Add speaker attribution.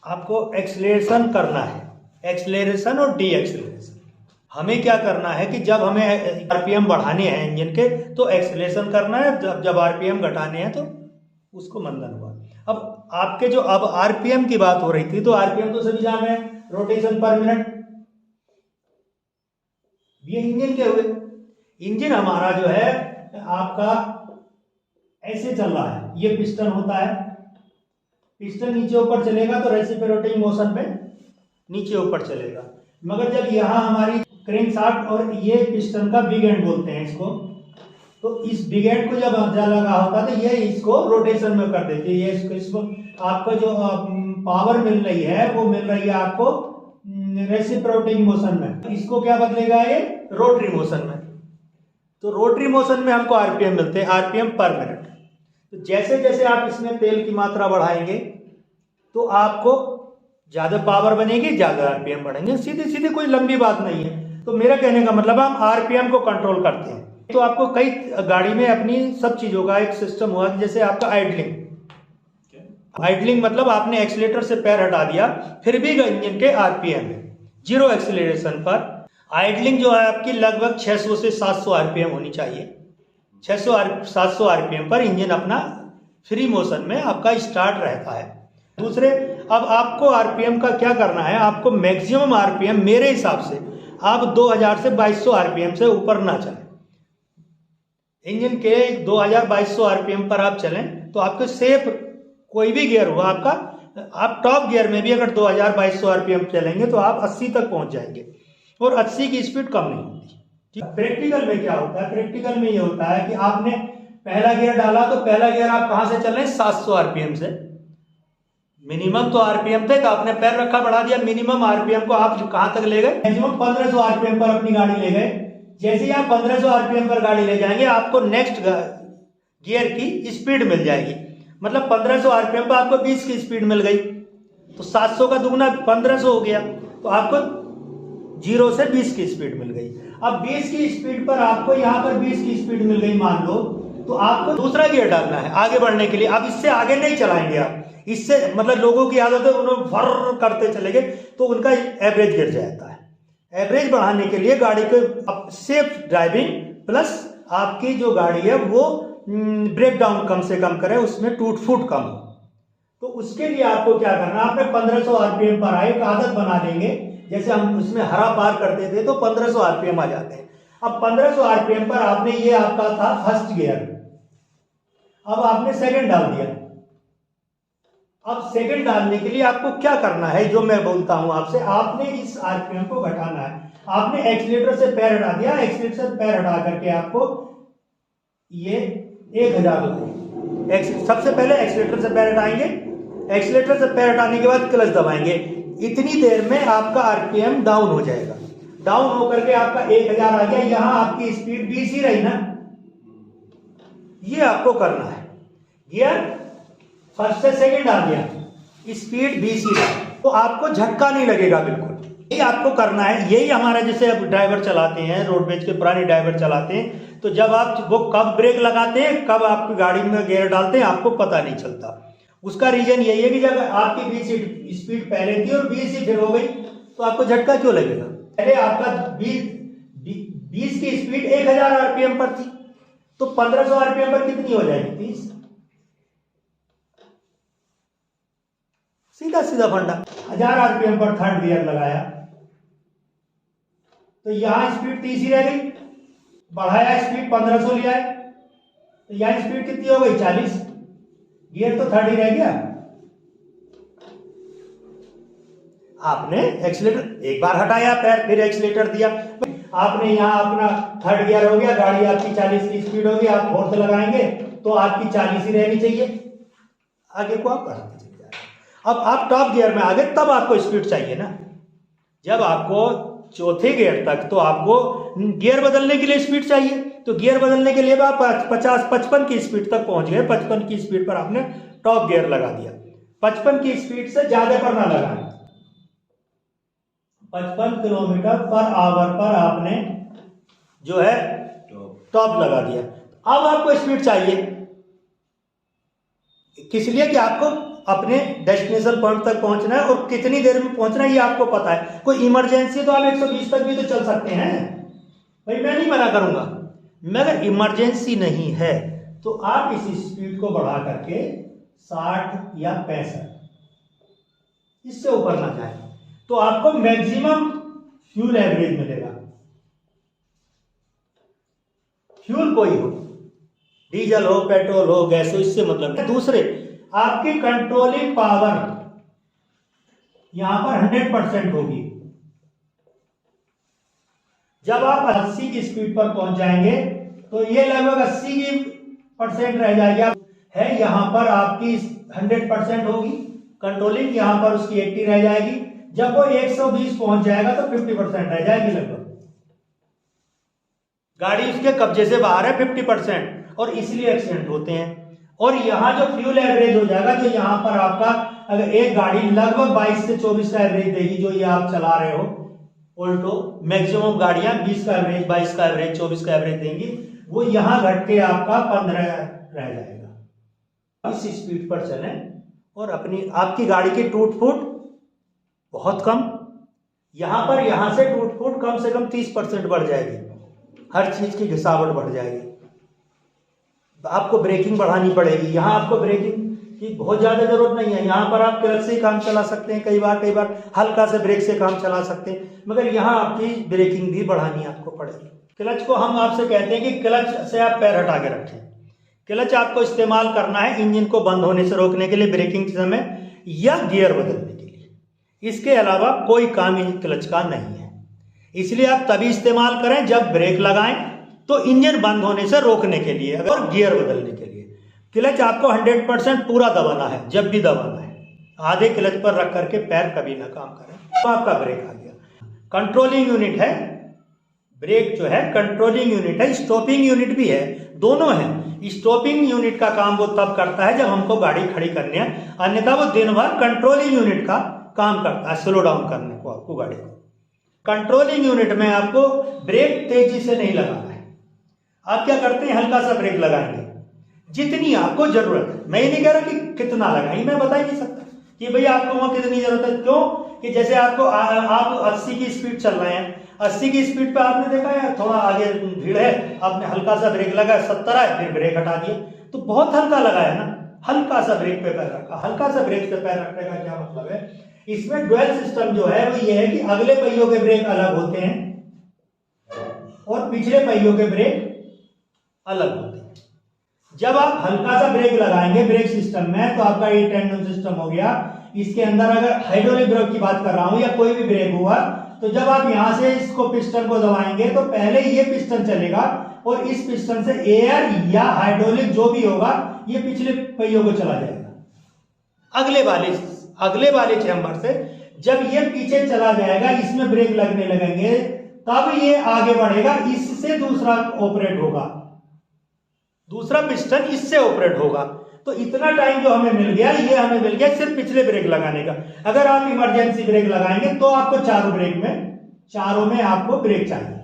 Speaker 1: आपको एक्सेलरेशन करना है, एक्सेलरेशन और डी एक्सेलरेशन। हमें क्या करना है कि जब हमें आरपीएम बढ़ाने हैं इंजन के तो एक्सेलरेशन करना है, जब आरपीएम घटाने हैं तो उसको मंदन हुआ। अब आपके जो अब आरपीएम की बात हो रही थी तो आरपीएम तो सभी जान रहे हैं, रोटेशन पर मिनट। ये इंजन के हुए, इंजन हमारा जो है आपका ऐसे चल रहा है, ये पिस्टन होता है, पिस्टन नीचे ऊपर चलेगा तो रेसिप्रोकेटिंग मोशन में नीचे ऊपर चलेगा। मगर जब यहाँ हमारी क्रैंकशाफ्ट और ये पिस्टन का बिग एंड बोलते हैं इसको, तो इस बिग एंड को जब लगा होता है तो ये इसको रोटेशन में कर देती है। ये इसको आपको जो पावर मिल रही है वो मिल रही है आपको रेसिप्रोकेटिंग मोशन में, इसको क्या बदलेगा ये रोटरी मोशन में। तो रोटरी मोशन में हमको आरपीएम मिलते हैं, आरपीएम पर मिनट। तो जैसे जैसे आप इसमें तेल की मात्रा बढ़ाएंगे तो आपको ज्यादा पावर बनेगी, ज्यादा आरपीएम बढ़ेंगे, सीधी सीधी कोई लंबी बात नहीं है। तो मेरा कहने का मतलब हम आरपीएम को कंट्रोल करते हैं। तो आपको कई गाड़ी में अपनी सब चीजों का एक सिस्टम हुआ, जैसे आपका आइडलिंग। आइडलिंग मतलब आपने एक्सीलेटर से पैर हटा दिया फिर भी इंजन के आरपीएम है जीरो एक्सीलरेशन पर। आइडलिंग जो है आपकी लगभग 600 से 700 आरपीएम होनी चाहिए। 700 आरपीएम पर इंजन अपना फ्री मोशन में आपका स्टार्ट रहता है। दूसरे, अब आपको आरपीएम का क्या करना है, आपको मैक्सिमम आरपीएम मेरे हिसाब से आप 2000 से 2200 आरपीएम से ऊपर ना चलें। इंजन के 2200 आरपीएम पर आप चलें तो आपको सेफ, कोई भी गियर हुआ आपका, आप टॉप गियर में भी अगर 2200 आरपीएम चलेंगे तो आप 80 तक पहुंच जाएंगे और 80 की स्पीड कम नहीं होती। प्रैक्टिकल में क्या होता है, प्रैक्टिकल में ये होता है कि आपने पहला गियर डाला तो पहला गियर आप कहां से चल रहे हैं, 700 आरपीएम से। मिनिमम तो आरपीएम थे, तो आपने पैर रखा बढ़ा दिया, मिनिमम आरपीएम को आप कहां तक ले गए, मैक्सिमम 1500 आरपीएम पर अपनी गाड़ी ले गए। जैसे ही आप 1500 आरपीएम पर गाड़ी ले जाएंगे आपको नेक्स्ट गियर की स्पीड मिल जाएगी। मतलब 1500 आरपीएम पर आपको 20 की स्पीड मिल गई, तो 700 का दुगना 1500 हो गया, तो आपको 0 से 20 की स्पीड मिल गई। अब 20 की स्पीड पर आपको यहाँ पर 20 की स्पीड मिल गई मान लो, तो आपको दूसरा गियर डालना है आगे बढ़ने के लिए। अब इससे आगे नहीं चलाएंगे आप, इससे मतलब लोगों की आदत है उन्होंने फर करते चले गए तो उनका एवरेज गिर जाता है। एवरेज बढ़ाने के लिए गाड़ी को सेफ ड्राइविंग प्लस आपकी जो गाड़ी है वो ब्रेक डाउन कम से कम करे, उसमें टूट फूट कम हो, तो उसके लिए आपको क्या करना, आपने 1500 आरपीएम पर आए, एक आदत बना देंगे। जैसे हम उसमें हरा पार करते थे तो 1500 आरपीएम आ जाते हैं। अब 1500 आरपीएम पर आपने, ये आपका था फर्स्ट गियर, अब आपने सेकंड डाल दिया। अब सेकंड डालने के लिए आपको क्या करना है, जो मैं बोलता हूं आपसे, आपने इस आरपीएम को घटाना है। आपने एक्सीलेटर से पैर हटा दिया, एक्सीलेटर से पैर हटा करके आपको ये 1000 लगाएंगे। सबसे पहले एक्सीलेटर से पैर हटाएंगे, एक्सीलेटर से पैर हटाने के बाद क्लच दबाएंगे। इतनी देर में आपका आरपीएम डाउन हो जाएगा। डाउन होकर के आपका 1000 आ गया। यहां आपकी स्पीड 20 ही रही ना, ये आपको करना है। गियर फर्स्ट से सेकंड आ गया, स्पीड 20 ही रही, तो आपको झटका नहीं लगेगा बिल्कुल। यही आपको करना है। यही हमारा, जैसे अब ड्राइवर चलाते हैं, रोडवेज के पुराने ड्राइवर चलाते हैं, तो जब आप वो कब ब्रेक लगाते हैं, कब आपकी गाड़ी में गियर डालते हैं, आपको पता नहीं चलता। उसका रीजन यही है कि जब आपकी 20 स्पीड पहले थी और 20 ही फिर हो गई तो आपको झटका क्यों लगेगा। पहले आपका 20 की स्पीड 1000 आरपीएम पर थी, तो 1500 आरपीएम पर कितनी हो जाएगी, 30। सीधा सीधा फंडा। 1000 आरपीएम पर थर्ड गियर लगाया तो यहां स्पीड 30 ही रह गई, बढ़ाया स्पीड 1500 लिया है, तो यहां स्पीड कितनी हो गई, 40। गियर तो थर्ड ही रह गया। आपने एक्सीलेटर एक बार हटाया पैर, फिर एक्सीलेटर दिया, आपने यहां अपना थर्ड गियर हो गया, गाड़ी आपकी 40 की स्पीड होगी, आप फोर्थ लगाएंगे तो आपकी 40 ही रहनी चाहिए, आगे को आप बढ़ाते चले जाएंगे। अब आप टॉप गियर में आ गए, तब आपको स्पीड चाहिए ना। जब आपको चौथे गियर तक, तो आपको गियर बदलने के लिए स्पीड चाहिए, तो गियर बदलने के लिए आप 55 की स्पीड तक पहुंच गए। 55 की स्पीड पर आपने टॉप गियर लगा दिया। 55 की स्पीड से ज्यादा पर ना लगाएं। 55 किलोमीटर पर आवर पर आपने जो है टॉप लगा दिया। अब आपको स्पीड चाहिए, किस लिए कि आपको अपने डेस्टिनेशन पॉइंट तक पहुंचना है और कितनी देर में पहुंचना है ये आपको पता है। कोई इमरजेंसी तो आप 120 तक भी तो चल सकते हैं भाई, मैं नहीं मना करूंगा, मगर इमरजेंसी नहीं है तो आप इस स्पीड को बढ़ा करके 60 या 65, इससे ऊपर ना जाए तो आपको मैक्सिमम फ्यूल एवरेज मिलेगा। फ्यूल कोई हो, डीजल हो, पेट्रोल हो, गैस हो, इससे मतलब है। दूसरे, आपकी कंट्रोलिंग पावर यहां पर 100% होगी। जब आप 80 की स्पीड पर पहुंच जाएंगे तो ये लगभग 80% रह जाएगी, है यहां पर आपकी 100% होगी कंट्रोलिंग, यहां पर उसकी 80 रह जाएगी। जब वो 120 पहुंच जाएगा तो 50% रह जाएगी लगभग। गाड़ी उसके कब्जे से बाहर है 50%, और इसलिए एक्सीडेंट होते हैं। और यहाँ जो फ्यूल एवरेज हो जाएगा, जो यहाँ पर आपका अगर एक गाड़ी लगभग 22 से 24 का एवरेज देगी, जो ये आप चला रहे हो ऑल्टो, मैक्सिमम गाड़ियां 20 का एवरेज, 22 का एवरेज, 24 का एवरेज देंगी, वो यहाँ घट के आपका 15 रह जाएगा। इस स्पीड पर चलें और अपनी आपकी गाड़ी की टूट फूट बहुत कम, यहाँ पर यहाँ से टूट फूट कम से कम 30% बढ़ जाएगी, हर चीज की घिसावट बढ़ जाएगी। आपको ब्रेकिंग बढ़ानी पड़ेगी, यहाँ आपको ब्रेकिंग की बहुत ज्यादा जरूरत नहीं है, यहाँ पर आप क्लच से ही काम चला सकते हैं, कई बार हल्का से ब्रेक से काम चला सकते हैं, मगर यहाँ आपकी ब्रेकिंग भी बढ़ानी आपको पड़ेगी। क्लच को हम आपसे कहते हैं कि क्लच से आप पैर हटा के रखें। क्लच आपको इस्तेमाल करना है इंजन को बंद होने से रोकने के लिए ब्रेकिंग के समय या गियर बदलने के लिए, इसके अलावा कोई काम इन क्लच का नहीं है। इसलिए आप तभी इस्तेमाल करें जब ब्रेक लगाएं तो इंजन बंद होने से रोकने के लिए और गियर बदलने के लिए। क्लच आपको 100% पूरा दबाना है, जब भी दबाना है, आधे क्लच पर रख करके पैर कभी ना काम करें। तो आपका ब्रेक आ गया। कंट्रोलिंग यूनिट है ब्रेक, जो है कंट्रोलिंग यूनिट है, स्टॉपिंग यूनिट भी है, दोनों है। स्टॉपिंग यूनिट का काम वो तब करता है जब हमको गाड़ी खड़ी करनी है, अन्यथा वो दिन भर कंट्रोलिंग यूनिट का काम करता है, स्लो डाउन करने को आपको गाड़ी को। कंट्रोलिंग यूनिट में आपको ब्रेक तेजी से नहीं लगाना है। आप क्या करते हैं, हल्का सा ब्रेक लगाएंगे जितनी आपको जरूरत है। मैं ये नहीं कह रहा कि कितना लगाएंगे, मैं बता ही नहीं सकता कि भाई आपको वहां कितनी जरूरत है। क्यों कि जैसे आपको आप 80 की स्पीड चल रहे हैं, 80 की स्पीड पे आपने देखा है थोड़ा आगे भीड़ है, आपने हल्का सा ब्रेक लगाया, 70 है, फिर ब्रेक हटा दिया, तो बहुत हल्का लगाया ना, हल्का सा ब्रेक पे पैर रखा। हल्का सा ब्रेक पे पैर रखने का क्या मतलब है, इसमें ड्यूअल सिस्टम जो है वो ये है कि अगले पहियों के ब्रेक अलग होते हैं और पिछले पहियों के ब्रेक अलग होते हैं। जब आप हल्का सा ब्रेक लगाएंगे ब्रेक सिस्टम में, तो आपका ये टेंडन सिस्टम हो गया। इसके अंदर अगर हाइड्रोलिक ब्रेक की बात कर रहा हूं या कोई भी ब्रेक हुआ, तो जब आप यहां से इसको पिस्टन को दबाएंगे तो पहले ये पिस्टन चलेगा और इस पिस्टन से एयर या हाइड्रोलिक जो भी होगा ये पिछले पहियों को चला जाएगा अगले वाले चैम्बर से। जब ये पीछे चला जाएगा, इसमें ब्रेक लगने लगेंगे, तब ये आगे बढ़ेगा, इससे दूसरा ऑपरेट होगा, दूसरा पिस्टन इससे ऑपरेट होगा। तो इतना टाइम जो हमें मिल गया, ये हमें मिल गया सिर्फ पिछले ब्रेक लगाने का। अगर आप इमरजेंसी ब्रेक लगाएंगे तो आपको चारों में आपको ब्रेक चाहिए।